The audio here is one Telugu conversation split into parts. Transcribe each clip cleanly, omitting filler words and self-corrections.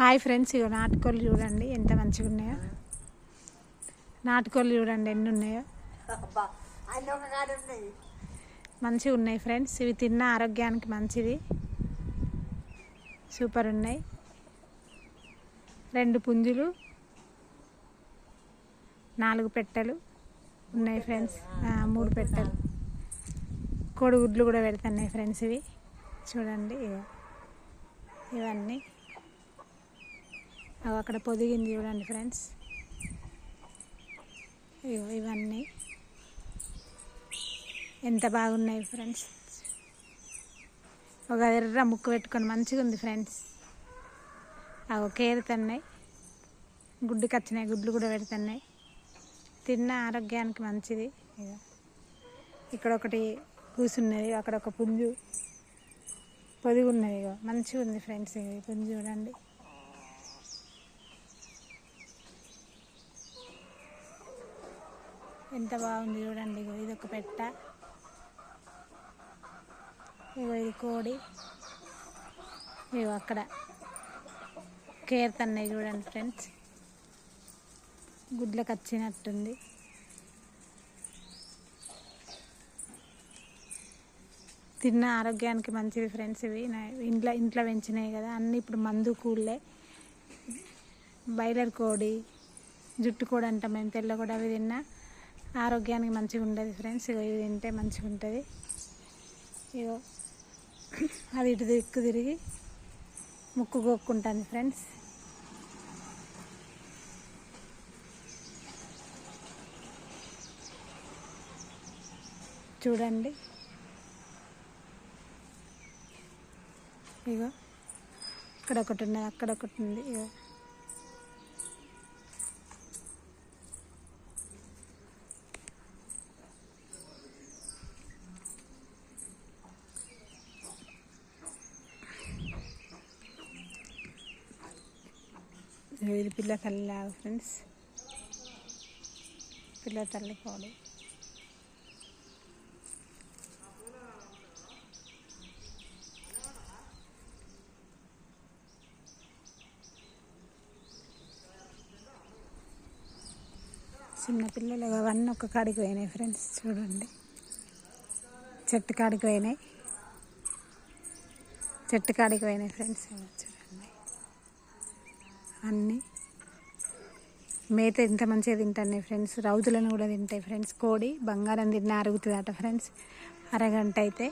హాయ్ ఫ్రెండ్స్, ఇగో నాటుకోళ్ళు చూడండి ఎంత మంచిగా ఉన్నాయో. నాటుకోళ్ళు చూడండి ఎన్ని ఉన్నాయో, మంచిగా ఉన్నాయి ఫ్రెండ్స్. ఇవి తిన్న ఆరోగ్యానికి మంచిది, సూపర్ ఉన్నాయి. 2 పుంజులు 4 పెట్టెలు ఉన్నాయి ఫ్రెండ్స్. 3 పెట్టెలు కోడిగుడ్లు కూడా పెడుతున్నాయి ఫ్రెండ్స్. ఇవి చూడండి, ఇవన్నీ అక్కడ పొదిగింది చూడండి ఫ్రెండ్స్. ఇవన్నీ ఎంత బాగున్నాయి ఫ్రెండ్స్. ఒక ఎర్ర ముక్కు పెట్టుకొని మంచిగా ఉంది ఫ్రెండ్స్. అవి కేరుతున్నాయి, గుడ్డుకి వచ్చినాయి, గుడ్లు కూడా పెడుతున్నాయి. తిన్న ఆరోగ్యానికి మంచిది. ఇక్కడ ఒకటి కూసున్నది, అక్కడ ఒక పుంజు పొదిగున్నది. మంచిగా ఉంది ఫ్రెండ్స్. ఇది పుంజు చూడండి. ఎంత బాగుంది చూడండి. ఇది ఒక పెట్ట, ఇది కోడి. అక్కడ కేరుతున్నాయి చూడండి ఫ్రెండ్స్. గుడ్లకు వచ్చినట్టుంది. తిన్న ఆరోగ్యానికి మంచిది ఫ్రెండ్స్. ఇవి ఇంట్లో పెంచినాయి కదా, అన్నీ ఇప్పుడు మందు కూళ్ళే. బాయిలర్ కోడి, జుట్టు కోడి అంటాం మేము, తెల్ల కూడా. అవి తిన్నా ఆరోగ్యానికి మంచిగా ఉండదు ఫ్రెండ్స్. ఇవి తింటే మంచిగా ఉంటుంది. ఇగో అది ఇటు దిక్కు తిరిగి ముక్కు గోక్కుంటుంది ఫ్రెండ్స్. చూడండి, ఇగో ఇక్కడ ఒకటి ఉన్నది, అక్కడ ఒకటి ఉంది. ఇగో ఇది పిల్ల తల్లి లాగా ఫ్రెండ్స్. పిల్ల తల్లి కోడి. చిన్న పిల్లలు అవన్నీ ఒక కాడికి పోయినాయి ఫ్రెండ్స్. చూడండి, చెట్టు కాడికి పోయినాయి, చెట్టు కాడికి పోయినాయి ఫ్రెండ్స్. చూడండి, అన్నీ మేత ఎంత మంచిగా తింటాయి ఫ్రెండ్స్. రౌతులను కూడా తింటాయి ఫ్రెండ్స్. కోడి బంగారం తిన్న అరుగుతుందట ఫ్రెండ్స్. అరగంట అయితే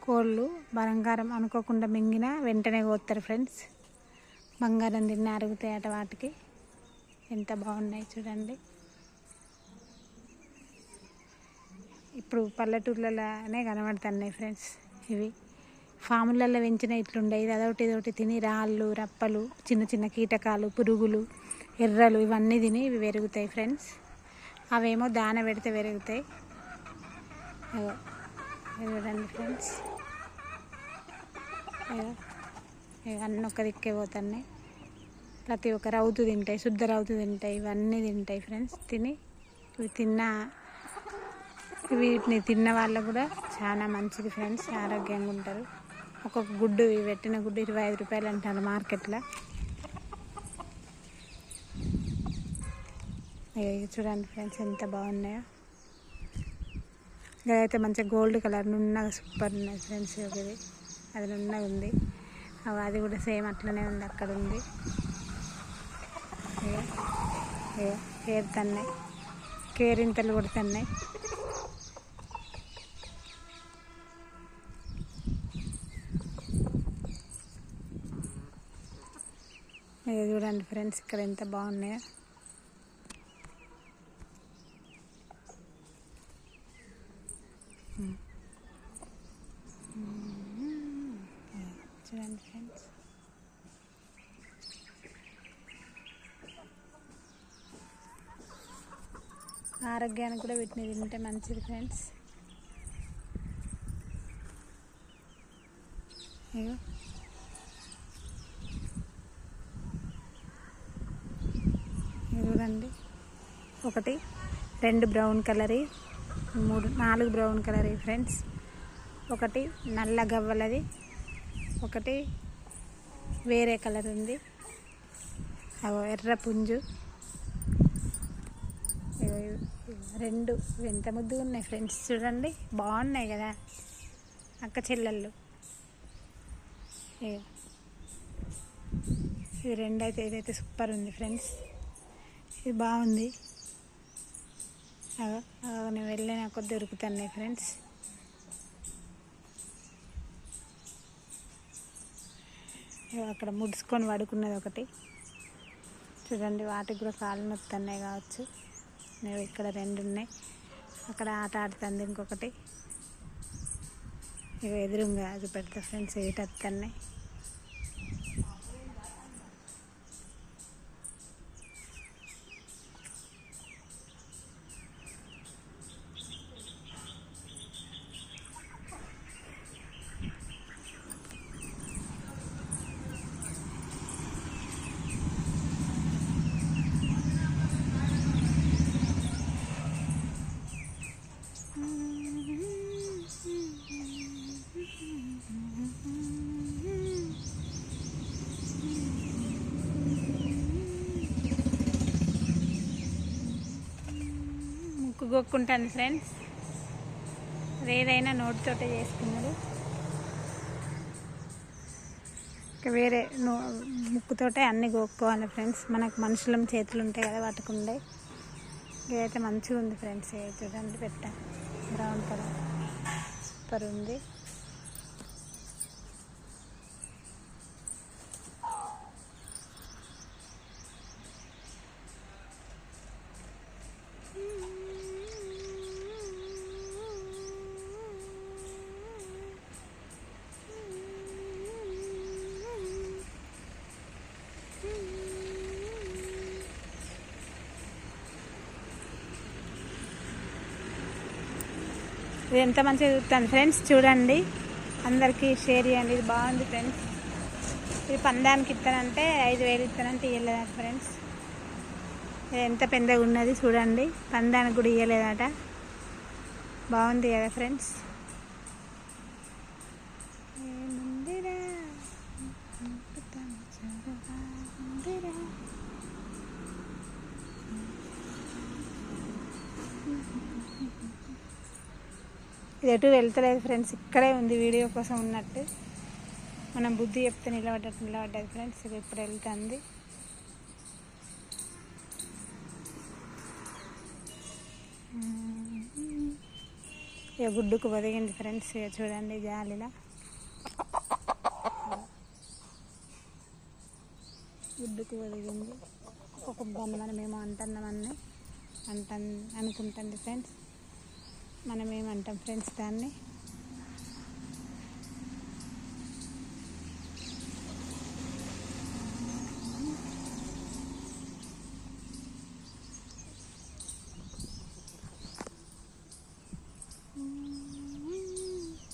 కోళ్ళు బంగారం అనుకోకుండా మింగిన వెంటనే కోస్తారు ఫ్రెండ్స్. బంగారం తిన్న అరుగుతాయట వాటికి. ఎంత బాగున్నాయి చూడండి. ఇప్పుడు పల్లెటూర్లలోనే కనబడుతున్నాయి ఫ్రెండ్స్. ఇవి ఫాములలో పెంచిన ఇట్లుండే. ఇది అదొకటి ఇదొకటి తిని రాళ్ళు, రప్పలు, చిన్న చిన్న కీటకాలు, పురుగులు, ఎర్రలు ఇవన్నీ తిని ఇవి పెరుగుతాయి ఫ్రెండ్స్. అవేమో దాన పెడితే పెరుగుతాయి. చూడండి ఫ్రెండ్స్, ఇవన్నీ ఒక దిక్కే పోతున్నాయి. ప్రతి ఒక్క రౌతు తింటాయి, శుద్ధ రౌతు తింటాయి, ఇవన్నీ తింటాయి ఫ్రెండ్స్. తిని వీటిని తిన్న వాళ్ళకు కూడా చాలా మంచిది ఫ్రెండ్స్, ఆరోగ్యంగా ఉంటారు. ఒక్కొక్క గుడ్డు, పెట్టిన గుడ్డు 25 రూపాయలు అంటారు మార్కెట్లో. చూడండి ఫ్రెండ్స్ ఎంత బాగున్నాయో. ఇదైతే మంచిగా గోల్డ్ కలర్ నున్నగా సూపర్ ఉన్నది ఫ్రెండ్స్. ఇది అది నున్నగా ఉంది. అది కూడా సేమ్ అట్లనే ఉంది, అక్కడ ఉంది. కేరుతున్నాయి, కేరింతలు కొడుతున్నాయి. ఇది చూడండి ఫ్రెండ్స్, ఇక్కడ ఎంత బాగున్నాయో. చూడండి ఫ్రెండ్స్, ఆరోగ్యానికి కూడా వీటిని తింటే మంచిది ఫ్రెండ్స్. ఇగో చూడండి, 1 2 brown colour, 3 4 brown colour friends. ఒకటి నల్ల గవ్వలది, ఒకటి వేరే కలర్ ఉంది. అగో ఎర్ర పుంజు. రెండు ఎంత ముద్దుగా ఉన్నాయి ఫ్రెండ్స్, చూడండి బాగున్నాయి కదా అక్క చెల్లెళ్ళు. ఇది రెండు అయితే ఇదైతే సూపర్ ఉంది ఫ్రెండ్స్, ఇది బాగుంది. నేను వెళ్ళిన కొద్ది దొరుకుతున్నాయి ఫ్రెండ్స్. అక్కడ ముడుచుకొని పడుకున్నది ఒకటి చూడండి, వాటికి కూడా కాళ్ళు నొప్పుతున్నాయి కావచ్చు. ఇక్కడ రెండు ఉన్నాయి, అక్కడ ఆట ఆడుతుంది ఇంకొకటి. ఇక ఎదురుగా అది పెడతా ఫ్రెండ్స్, ఇటు వస్తున్నాయి. గోక్కుంటాను ఫ్రెండ్స్, ఏదైనా నోటితోటే చేసుకున్నారు. వేరే ముక్కుతోటే అన్నీ గోక్కోవాలి ఫ్రెండ్స్. మనకు మనుషులం చేతులు ఉంటాయి కదా, వాటికి ఉండే. ఇదైతే మంచిగా ఉంది ఫ్రెండ్స్, చూడండి పెట్టా బ్రౌన్ కలర్ సూపర్ ఉంది. ఇది ఎంత మంచిగా చూస్తాను ఫ్రెండ్స్, చూడండి అందరికీ షేర్ చేయండి. ఇది బాగుంది ఫ్రెండ్స్. ఇది పందానికి ఇస్తానంటే 5,000 ఇస్తానంటే ఇవ్వలేదట ఫ్రెండ్స్. ఇది ఎంత పెద్దగా ఉన్నది చూడండి, పందానికి కూడా ఇవ్వలేదట. బాగుంది కదా ఫ్రెండ్స్. ఇది ఎటు వెళ్తలేదు ఫ్రెండ్స్, ఇక్కడే ఉంది వీడియో కోసం ఉన్నట్టు. మనం బుద్ధి చెప్తే నిలబడ్డది ఫ్రెండ్స్. ఇది ఇప్పుడు వెళ్తుంది. ఇక గుడ్డుకు ఒదిగింది ఫ్రెండ్స్, ఇక చూడండి జాలిలా గుడ్డుకు ఒదిగింది. ఒక మనమేమో అంటున్నామని అనుకుంటుంది ఫ్రెండ్స్. మనమేమంటాం ఫ్రెండ్స్ దాన్ని.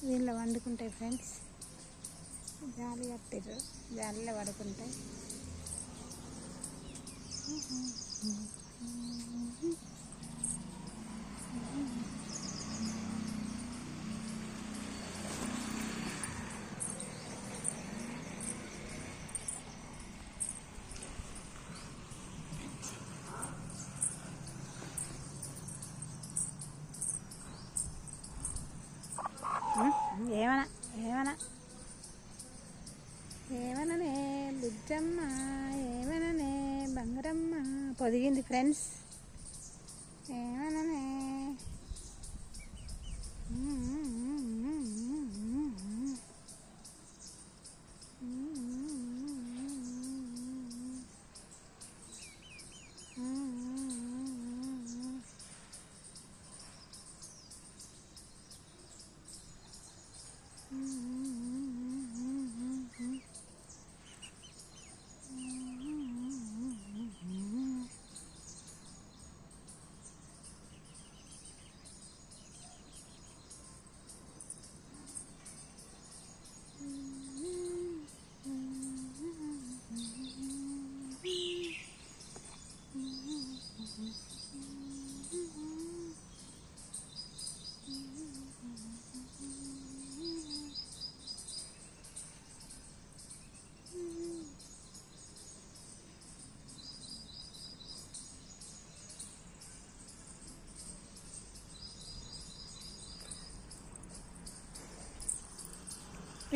దీనిలో వండుకుంటాయి ఫ్రెండ్స్, జాలి కట్టిర్రు, జాలిలో పడుకుంటాయి. ఏమననే బుజ్జమ్మ, ఏమననే బంగారమ్మ. పొదిగింది ఫ్రెండ్స్, ఏమననే.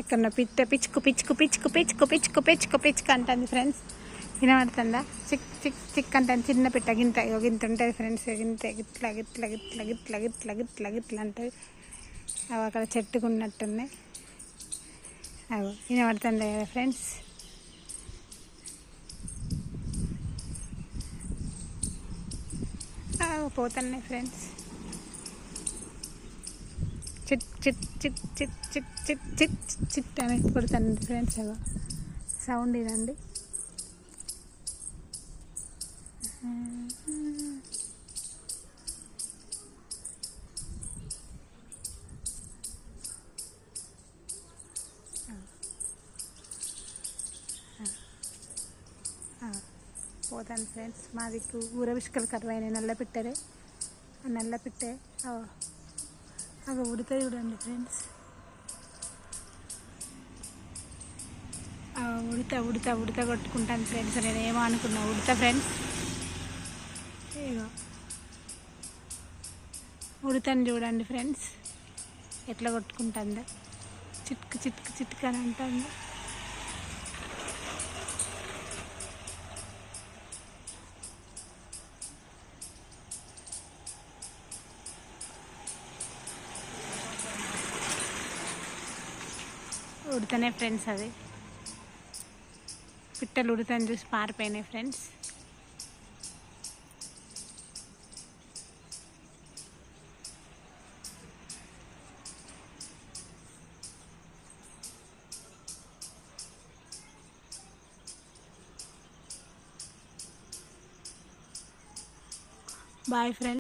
ఇక్కడ పిట్ట పిచ్చుకు పిచ్చుకు పిచ్చుకు పిచ్చుకు పిచ్చుకు పిచ్చుకు పిచ్చుకు అంటుంది ఫ్రెండ్స్. వినబడుతుందా? చిక్ చిక్ చిక్ అంటాను. చిన్న పిట్ట గింత గింత ఉంటుంది ఫ్రెండ్స్. గింత గిట్లా గిట్లా గిట్లా గిట్లా గిట్లా గిట్లా గిట్లా అంటుంది. అవి అక్కడ చెట్టుకు ఉన్నట్టున్నాయి. అవి వినబడుతుంది కదా ఫ్రెండ్స్. పోతున్నాయి friends. Chit chit chit chit chit chit chit chit అని కొడుతుంది ఫ్రెండ్స్. అగో సౌండ్ ఇదండి. పోతాను ఫ్రెండ్స్. మా దిక్కు ఊరవిష్కలు కరువైన నల్ల పిట్టరే. ఆ నల్ల పిట్టే అవి ఉడతాయి చూడండి ఫ్రెండ్స్. ఉడతా ఉడతా ఉడతా కొట్టుకుంటాను ఫ్రెండ్స్. నేను ఏమో అనుకున్నా ఉడతా ఫ్రెండ్స్. ఇగో ఉడతాను చూడండి ఫ్రెండ్స్ ఎట్లా కొట్టుకుంటుందో. చిట్కు చిట్కు చిట్కు అని అంటుంది. ఉడతానే ఫ్రెండ్స్. అది పిట్టలు ఉడతాను చూసి పారిపోయినాయి ఫ్రెండ్స్. Bye friends.